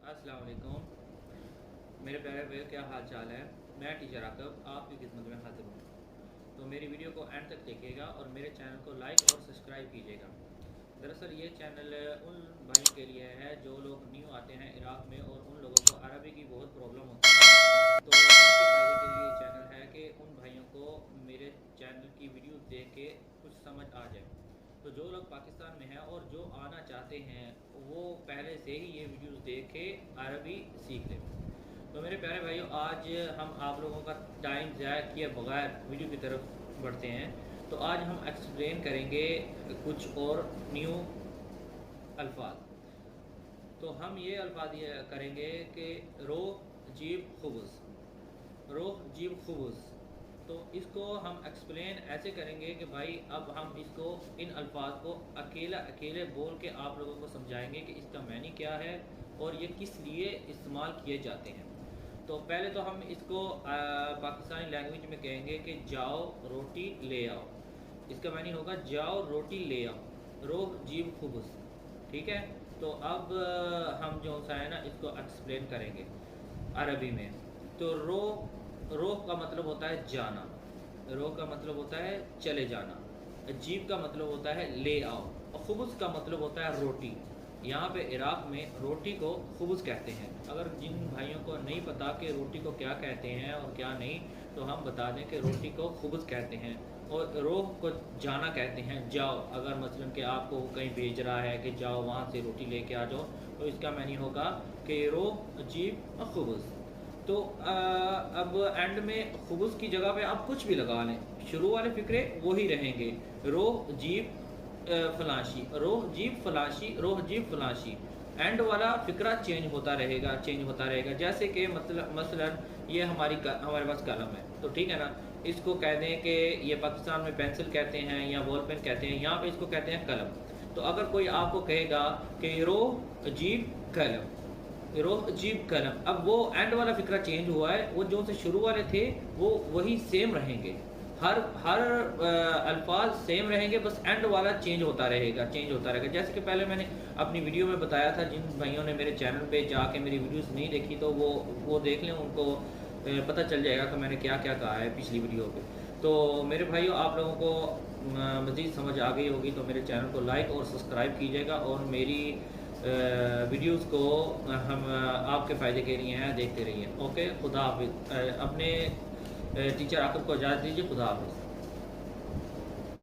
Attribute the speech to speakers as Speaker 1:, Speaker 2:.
Speaker 1: अस्सलाम वालेकुम मेरे प्यारे भाई, क्या हाल चाल है। मैं टीचर आकब आपकी खिदमत में हाजिर हूँ। तो मेरी वीडियो को एंड तक देखिएगा और मेरे चैनल को लाइक और सब्सक्राइब कीजिएगा। दरअसल ये चैनल उन भाइयों के लिए है जो लोग न्यू आते हैं इराक़ में और उन लोगों को अरबी की बहुत प्रॉब्लम होती है। तो उनके फ़ायदे के लिए चैनल है कि उन भाइयों को मेरे चैनल की वीडियो देख के कुछ समझ आ जाए। तो जो लोग पाकिस्तान में हैं और जो आना चाहते हैं वो पहले से ही ये वीडियोस देख के अरबी सीख लें। तो मेरे प्यारे भाइयों, आज हम आप लोगों का टाइम ज़ाया किए बगैर वीडियो की तरफ बढ़ते हैं। तो आज हम एक्सप्लेन करेंगे कुछ और न्यू अल्फाज। तो हम ये अल्फाज ये करेंगे कि रोह जीब खुबुस, रोह जीब खुबुस। तो इसको हम एक्सप्लेन ऐसे करेंगे कि भाई अब हम इसको इन अल्फाज को अकेले बोल के आप लोगों को समझाएंगे कि इसका मैनी क्या है और ये किस लिए इस्तेमाल किए जाते हैं। तो पहले तो हम इसको पाकिस्तानी लैंग्वेज में कहेंगे कि जाओ रोटी ले आओ। इसका मैनी होगा जाओ रोटी ले आओ, रोह जीब खुबुस। ठीक है, तो अब हम जो सा है ना इसको एक्सप्लेन करेंगे अरबी में। तो रोह का मतलब होता है जाना, रोह का मतलब होता है चले जाना, जीब का मतलब होता है ले आओ, और खुबुस का मतलब होता है रोटी। यहाँ पे इराक़ में रोटी को खुबुस कहते हैं। अगर जिन भाइयों को नहीं पता कि रोटी को क्या कहते हैं और क्या नहीं, तो हम बता दें कि रोटी को खुबुस कहते हैं और रोह को जाना कहते हैं। जाओ, अगर मसलन कि आपको कहीं भेज रहा है कि जाओ वहाँ से रोटी लेके आ जाओ, तो इसका मैनी होगा कि रोह जीब खुबुस। तो अब एंड में खुबुस की जगह पे आप कुछ भी लगा लें, शुरू वाले फिक्रे वही रहेंगे। रोह जीब फलाशी, रोह जीब फलाशी, रोह जीब फलाशी। एंड वाला फिक्रा चेंज होता रहेगा। जैसे कि मसलन ये हमारे पास कलम है, तो ठीक है ना, इसको कह दें कि ये पाकिस्तान में पेंसिल कहते हैं या बॉल पेन कहते हैं, यहाँ पे इसको कहते हैं कलम। तो अगर कोई आपको कहेगा कि रोह जीब कलम, रोह जीब कलम, अब वो एंड वाला फिक्रा चेंज हुआ है। वो जो से शुरू वाले थे वो वही सेम रहेंगे, हर अल्फाज सेम रहेंगे, बस एंड वाला चेंज होता रहेगा। जैसे कि पहले मैंने अपनी वीडियो में बताया था, जिन भाइयों ने मेरे चैनल पे जाके मेरी वीडियोस नहीं देखी तो वो देख लें, उनको पता चल जाएगा कि मैंने क्या क्या कहा है पिछली वीडियो पे। तो मेरे भाइयों, आप लोगों को मज़ीद समझ आ गई होगी तो मेरे चैनल को लाइक और सब्सक्राइब कीजिएगा और मेरी वीडियोस को हम आपके फ़ायदे के लिए हैं, देखते रहिए। ओके, खुदा हाफिज़। अपने टीचर आकब को इजाज़त दीजिए। खुदा हाफिज़।